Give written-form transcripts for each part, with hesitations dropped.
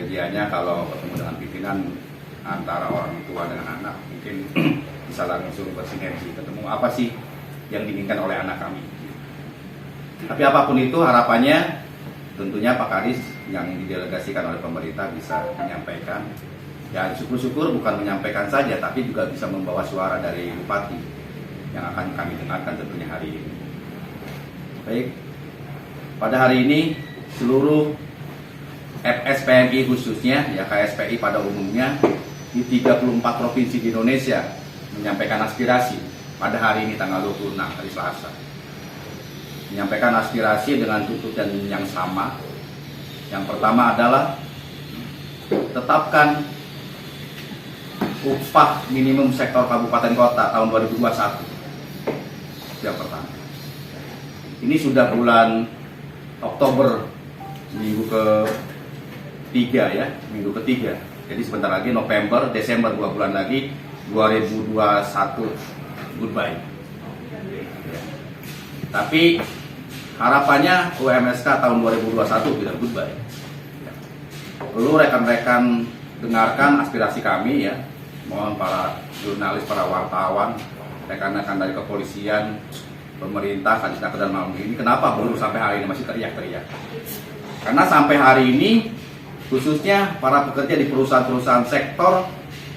idealnya kalau ketemu dengan pimpinan antara orang tua dengan anak mungkin bisa langsung bersinergi, ketemu apa sih yang diinginkan oleh anak kami. Tapi apapun itu harapannya tentunya Pak Kadis yang didelegasikan oleh pemerintah bisa menyampaikan, dan syukur-syukur bukan menyampaikan saja tapi juga bisa membawa suara dari Bupati yang akan kami dengarkan tentunya hari ini. Baik, pada hari ini seluruh FSPMI khususnya, ya KSPI pada umumnya di 34 provinsi di Indonesia menyampaikan aspirasi pada hari ini tanggal 26 hari Selasa. Menyampaikan aspirasi dengan tuntutan yang sama. Yang pertama adalah tetapkan upah minimum sektor kabupaten kota tahun 2021. Yang pertama. Ini sudah bulan Oktober, minggu ketiga ya, minggu ketiga. Jadi sebentar lagi November, Desember 2 bulan lagi 2021 goodbye. Tapi harapannya UMSK tahun 2021 tidak goodbye. Perlu rekan-rekan dengarkan aspirasi kami ya. Mohon para jurnalis, para wartawan, rekan-rekan dari kepolisian, pemerintah, Kadis Naker dan Malmi ini kenapa baru sampai hari ini masih teriak-teriak? Karena sampai hari ini khususnya para pekerja di perusahaan-perusahaan sektor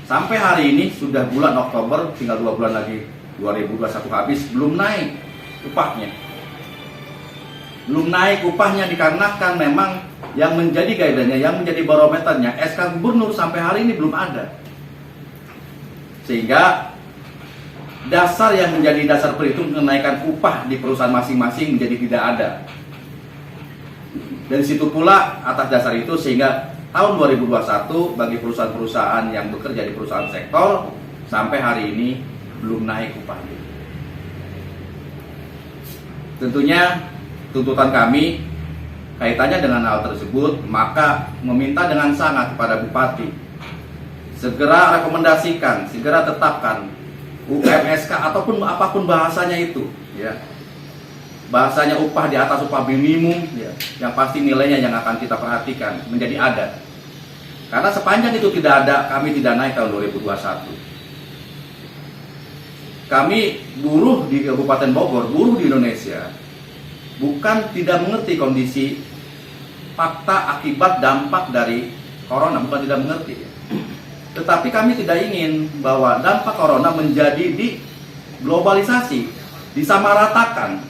sampai hari ini sudah bulan Oktober, tinggal 2 bulan lagi 2021 habis, belum naik upahnya. Belum naik upahnya dikarenakan memang yang menjadi guideline-nya, yang menjadi barometernya SK Gubernur sampai hari ini belum ada. Sehingga dasar yang menjadi dasar perhitung kenaikan upah di perusahaan masing-masing menjadi tidak ada. Dari situ pula atas dasar itu sehingga tahun 2021 bagi perusahaan-perusahaan yang bekerja di perusahaan sektor sampai hari ini belum naik upahnya. Tentunya tuntutan kami kaitannya dengan hal tersebut, maka meminta dengan sangat kepada Bupati segera rekomendasikan, segera tetapkan UMSK ataupun apapun bahasanya itu, ya. Bahasanya upah di atas upah minimum, ya, yang pasti nilainya yang akan kita perhatikan menjadi ada. Karena sepanjang itu tidak ada, kami tidak naik tahun 2021. Kami buruh di Kabupaten Bogor, buruh di Indonesia, bukan tidak mengerti kondisi fakta akibat dampak dari corona, bukan tidak mengerti. Tetapi kami tidak ingin bahwa dampak corona menjadi di globalisasi, disamaratakan.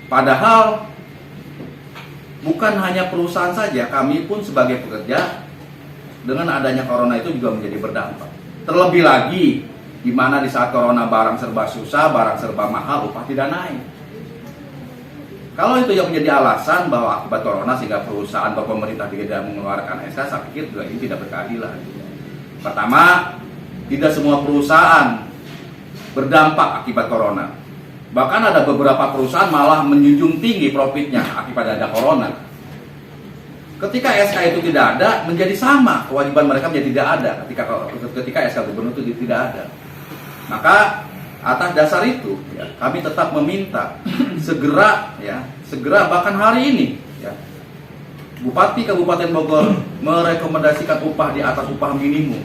Padahal bukan hanya perusahaan saja, kami pun sebagai pekerja dengan adanya corona itu juga menjadi berdampak. Terlebih lagi di mana di saat corona barang serba susah, barang serba mahal, upah tidak naik. Kalau itu yang menjadi alasan bahwa akibat corona sehingga perusahaan atau pemerintah tidak mengeluarkan SK, saya pikir juga ini tidak berkeadilan. Pertama, tidak semua perusahaan berdampak akibat corona. Bahkan ada beberapa perusahaan malah menjunjung tinggi profitnya akibat ada corona. Ketika SK itu tidak ada, menjadi sama kewajiban mereka menjadi tidak ada. Ketika SK Gubernur itu tidak ada, maka atas dasar itu, ya, kami tetap meminta segera, ya, segera bahkan hari ini, ya, Bupati Kabupaten Bogor merekomendasikan upah di atas upah minimum.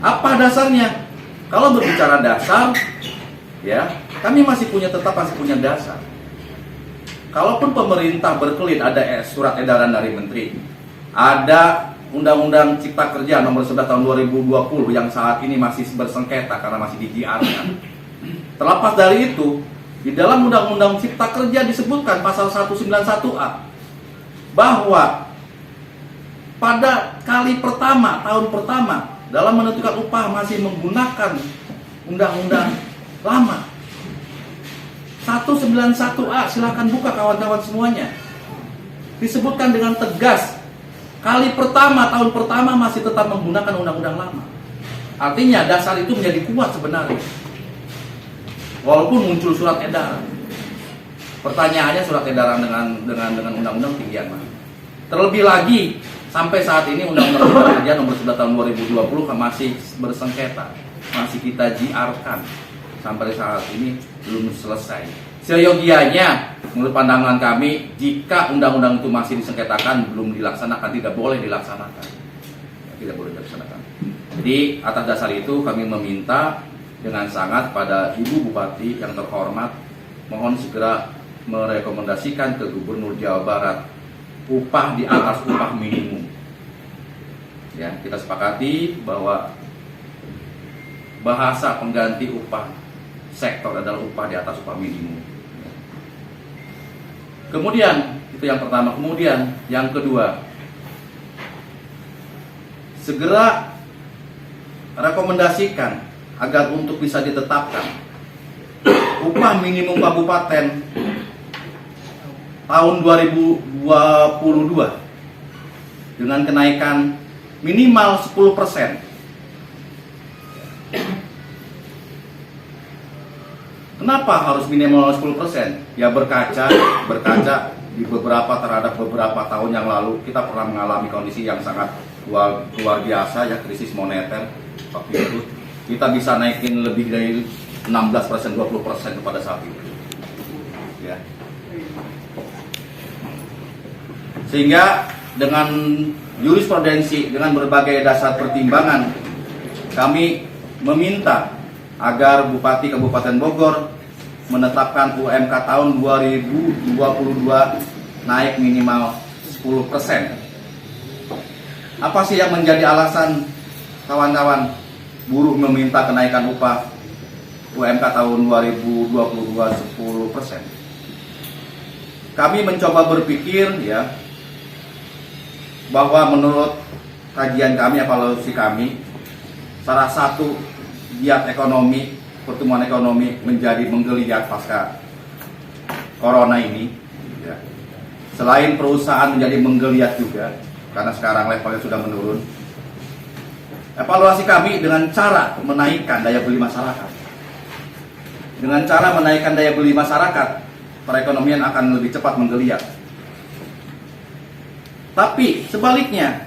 Apa dasarnya? Kalau berbicara dasar, ya, kami masih punya dasar. Kalaupun pemerintah berkelit ada surat edaran dari menteri, ada Undang-Undang Cipta Kerja nomor 11 tahun 2020 yang saat ini masih bersengketa karena masih di-JR-kan. Terlepas dari itu, di dalam Undang-Undang Cipta Kerja disebutkan pasal 191A bahwa pada kali pertama, tahun pertama dalam menentukan upah masih menggunakan Undang-Undang lama. 191A, silakan buka kawan-kawan semuanya. Disebutkan dengan tegas, kali pertama, tahun pertama masih tetap menggunakan undang-undang lama. Artinya dasar itu menjadi kuat sebenarnya. Walaupun muncul surat edaran. Pertanyaannya surat edaran dengan undang-undang tinggian mana? Terlebih lagi sampai saat ini undang-undang Cipta Kerja nomor 11 tahun 2020 masih bersengketa, masih kita JR-kan. Sampai saat ini belum selesai. Seyogianya, menurut pandangan kami, jika undang-undang itu masih disengketakan, belum dilaksanakan, tidak boleh dilaksanakan. Tidak boleh dilaksanakan. Jadi atas dasar itu kami meminta dengan sangat pada Ibu Bupati yang terhormat, mohon segera merekomendasikan ke Gubernur Jawa Barat upah di atas upah minimum. Ya, kita sepakati bahwa bahasa pengganti upah sektor adalah upah di atas upah minimum. Kemudian, itu yang pertama. Kemudian, yang kedua, segera rekomendasikan agar untuk bisa ditetapkan upah minimum kabupaten tahun 2022 dengan kenaikan minimal 10%. Kenapa harus minimal 10%? Ya berkaca di terhadap beberapa tahun yang lalu kita pernah mengalami kondisi yang sangat luar biasa ya, krisis moneter. Waktu itu kita bisa naikin lebih dari 16%, 20% pada saat itu. Ya. Sehingga dengan jurisprudensi, dengan berbagai dasar pertimbangan, kami meminta agar Bupati Kabupaten Bogor menetapkan UMK tahun 2022 naik minimal 10%. Apa sih yang menjadi alasan kawan-kawan buruh meminta kenaikan upah UMK tahun 2022 10%? Kami mencoba berpikir ya, bahwa menurut kajian kami, evaluasi kami, salah satu giat ekonomi, pertumbuhan ekonomi menjadi menggeliat pasca corona ini ya. Selain perusahaan menjadi menggeliat juga karena sekarang levelnya sudah menurun, evaluasi kami dengan cara menaikkan daya beli masyarakat. Dengan cara menaikkan daya beli masyarakat, perekonomian akan lebih cepat menggeliat. Tapi sebaliknya,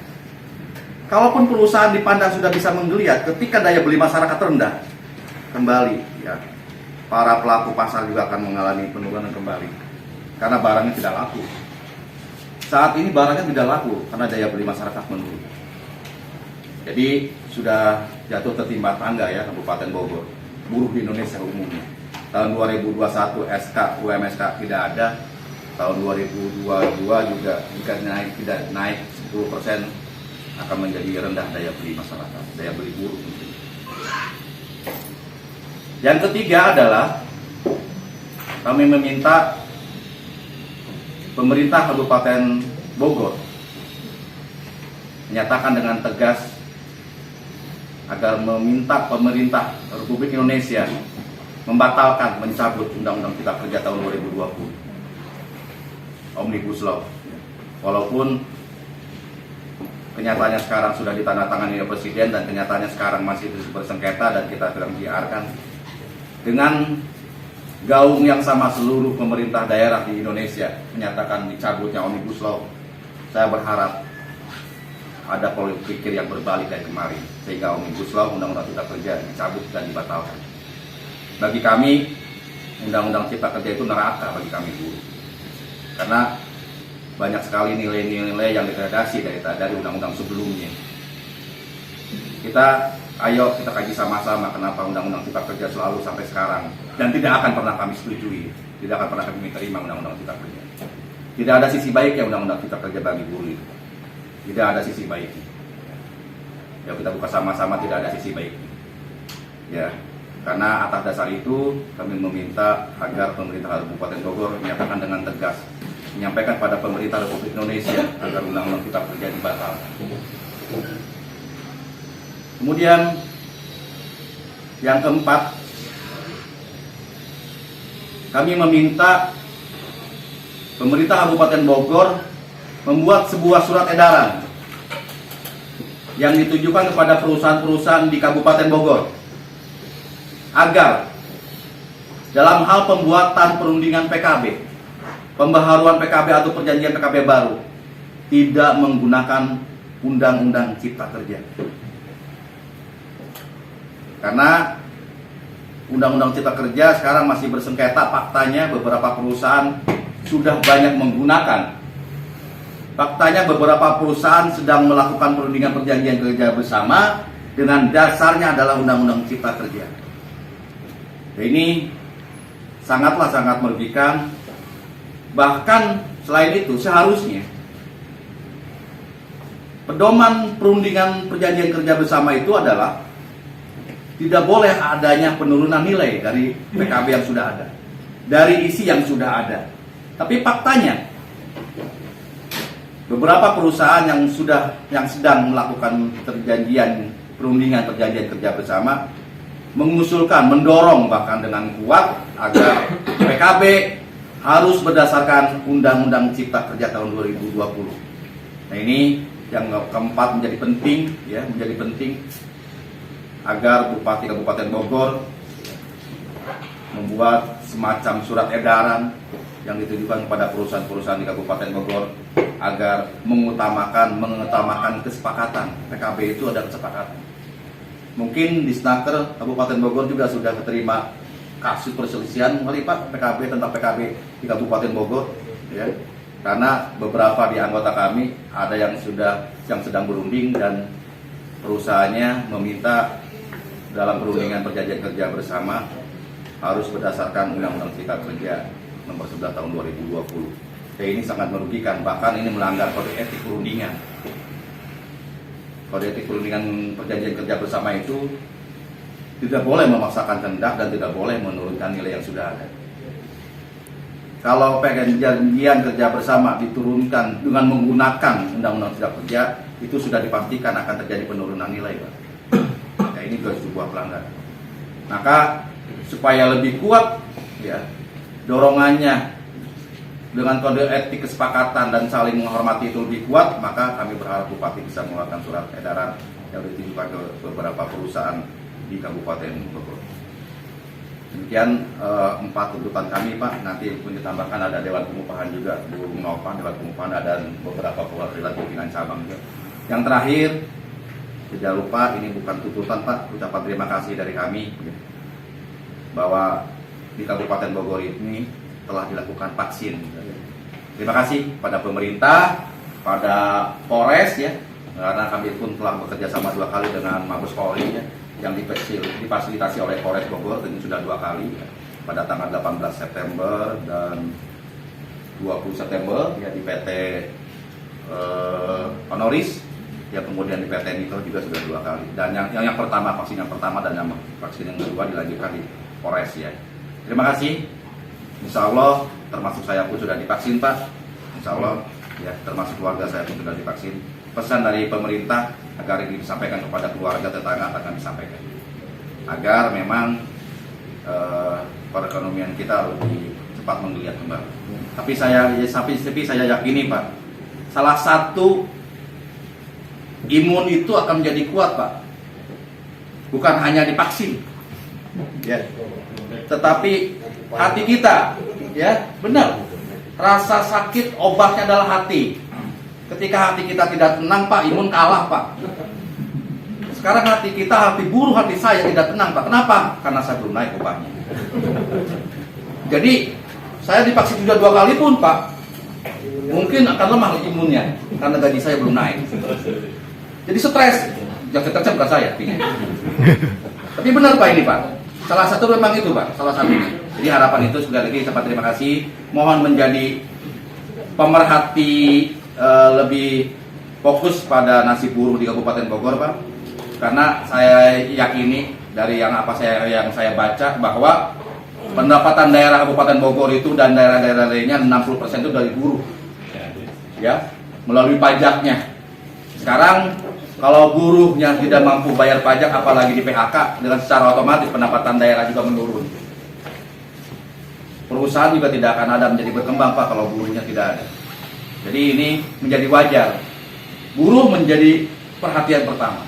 kalaupun perusahaan dipandang sudah bisa menggeliat, ketika daya beli masyarakat rendah, kembali ya, para pelaku pasar juga akan mengalami penurunan kembali karena barangnya tidak laku. Saat ini barangnya tidak laku karena daya beli masyarakat menurun. Jadi sudah jatuh tertimpa tangga ya Kabupaten Bogor, buruh di Indonesia umumnya. Tahun 2021 SK UMSK tidak ada. Tahun 2022 juga jika tidak naik 10% akan menjadi rendah daya beli masyarakat, daya beli buruh. Yang ketiga adalah kami meminta pemerintah Kabupaten Bogor menyatakan dengan tegas agar meminta pemerintah Republik Indonesia membatalkan, mencabut Undang-Undang Cipta Kerja tahun 2020. Omnibus Law. Walaupun kenyataannya sekarang sudah ditandatangani oleh Presiden dan kenyataannya sekarang masih bersengketa dan kita sedang biarkan, dengan gaung yang sama seluruh pemerintah daerah di Indonesia menyatakan dicabutnya Omnibus Law, saya berharap ada pola pikir yang berbalik dari kemarin sehingga Omnibus Law, Undang-Undang Cipta Kerja dicabut dan dibatalkan. Bagi kami, Undang-Undang Cipta Kerja itu neraka bagi kami buruh. Karena banyak sekali nilai-nilai yang degradasi dari undang-undang sebelumnya. Ayo kita kaji sama-sama kenapa Undang-Undang Cipta Kerja selalu sampai sekarang dan tidak akan pernah kami setujui, tidak akan pernah kami terima Undang-Undang Cipta Kerja. Tidak ada sisi baiknya Undang-Undang Cipta Kerja bagi buruh. Tidak ada sisi baiknya. Ya kita buka sama-sama, tidak ada sisi baiknya. Ya, karena atas dasar itu kami meminta agar pemerintah Kabupaten Bogor menyatakan dengan tegas, menyampaikan pada pemerintah Republik Indonesia agar Undang-Undang Cipta Kerja dibatalkan. Kemudian yang keempat, kami meminta pemerintah Kabupaten Bogor membuat sebuah surat edaran yang ditujukan kepada perusahaan-perusahaan di Kabupaten Bogor agar dalam hal pembuatan perundingan PKB, pembaharuan PKB atau perjanjian PKB baru, tidak menggunakan Undang-Undang Cipta Kerja. Karena Undang-Undang Cipta Kerja sekarang masih bersengketa. Faktanya beberapa perusahaan sudah banyak menggunakan. Faktanya beberapa perusahaan sedang melakukan perundingan perjanjian kerja bersama dengan dasarnya adalah Undang-Undang Cipta Kerja. Ini sangat merugikan. Bahkan selain itu seharusnya pedoman perundingan perjanjian kerja bersama itu adalah tidak boleh adanya penurunan nilai dari PKB yang sudah ada, dari isi yang sudah ada. Tapi faktanya beberapa perusahaan yang sedang melakukan perundingan perjanjian kerja bersama mengusulkan, mendorong bahkan dengan kuat agar PKB harus berdasarkan Undang-Undang Cipta Kerja tahun 2020. Nah, ini yang keempat menjadi penting agar Bupati Kabupaten Bogor membuat semacam surat edaran yang ditujukan kepada perusahaan-perusahaan di Kabupaten Bogor agar mengutamakan kesepakatan. PKB itu ada kesepakatan. Mungkin di Snaker Kabupaten Bogor juga sudah terima kasus perselisihan kali Pak tentang PKB di Kabupaten Bogor, ya. Karena beberapa di anggota kami ada yang sedang berunding dan perusahaannya meminta dalam perundingan perjanjian kerja bersama harus berdasarkan Undang-Undang Cipta Kerja nomor 11 tahun 2020. Ini sangat merugikan, bahkan ini melanggar kode etik perundingan. Kode etik perundingan perjanjian kerja bersama itu tidak boleh memaksakan kehendak dan tidak boleh menurunkan nilai yang sudah ada. Kalau perjanjian kerja bersama diturunkan dengan menggunakan Undang-Undang Cipta Kerja, itu sudah dipastikan akan terjadi penurunan nilai, Pak. Nah, ini juga sebuah pelanggaran. Maka supaya lebih kuat, ya, dorongannya dengan kode etik kesepakatan dan saling menghormati itu lebih kuat, maka kami berharap Bupati bisa mengeluarkan surat edaran yang ditujukan ke beberapa perusahaan di Kabupaten Bogor. Demikian 4 tuntutan kami, Pak. Nanti pun ditambahkan ada Dewan Pengupahan juga, Bung Nova, Dewan Pengupahan dan beberapa perwakilan pimpinan cabang juga. Yang terakhir, tidak lupa ini bukan tuntutan, Pak, ucapan terima kasih dari kami bahwa di Kabupaten Bogor ini telah dilakukan vaksin. Terima kasih pada pemerintah, pada Polres, ya, karena kami pun telah bekerja sama 2 kali dengan Mabes Polri, ya, yang difasilitasi oleh Polres Bogor, ini sudah 2 kali, ya, pada tanggal 18 September dan 20 September, ya, di PT Honoris, ya, kemudian di PT Nitro juga sudah 2 kali. Dan yang pertama, vaksin yang pertama dan yang vaksin yang kedua dilanjutkan di Polres, ya. Terima kasih. Insya Allah termasuk saya pun sudah divaksin, Pak. Insya Allah, ya, termasuk keluarga saya pun sudah divaksin. Pesan dari pemerintah agar ini disampaikan kepada keluarga tetangga akan disampaikan agar memang perekonomian kita lebih cepat menggeliat kembali. Tapi saya yakini, Pak, salah satu imun itu akan menjadi kuat, Pak, bukan hanya divaksin, ya, tetapi hati kita, ya, benar. Rasa sakit obatnya adalah hati. Ketika hati kita tidak tenang, Pak, imun kalah, Pak. Sekarang hati kita, hati buruh, hati saya tidak tenang, Pak. Kenapa? Karena saya belum naik upahnya. Jadi saya divaksin sudah 2 kali pun, Pak, mungkin akan lemah imunnya karena gaji saya belum naik. Jadi stres. Yang stres bukan saya. Tapi benar, Pak, ini, Pak. Salah satu memang itu, Pak. Salah satunya. Jadi harapan itu sekali lagi saya terima kasih. Mohon menjadi pemerhati lebih fokus pada nasib buruh di Kabupaten Bogor, Pak. Karena saya yakini dari yang saya baca bahwa pendapatan daerah Kabupaten Bogor itu dan daerah-daerah lainnya 60% itu dari buruh, ya, melalui pajaknya. Sekarang kalau buruhnya tidak mampu bayar pajak, apalagi di PHK, dengan secara otomatis pendapatan daerah juga menurun. Perusahaan juga tidak akan ada menjadi berkembang, Pak, kalau buruhnya tidak ada. Jadi ini menjadi wajar. Buruh menjadi perhatian pertama.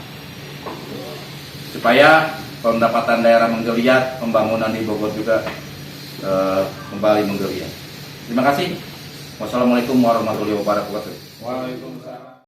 Supaya pendapatan daerah menggeliat, pembangunan di Bogor juga kembali menggeliat. Terima kasih. Wassalamualaikum warahmatullahi wabarakatuh. Waalaikumsalam.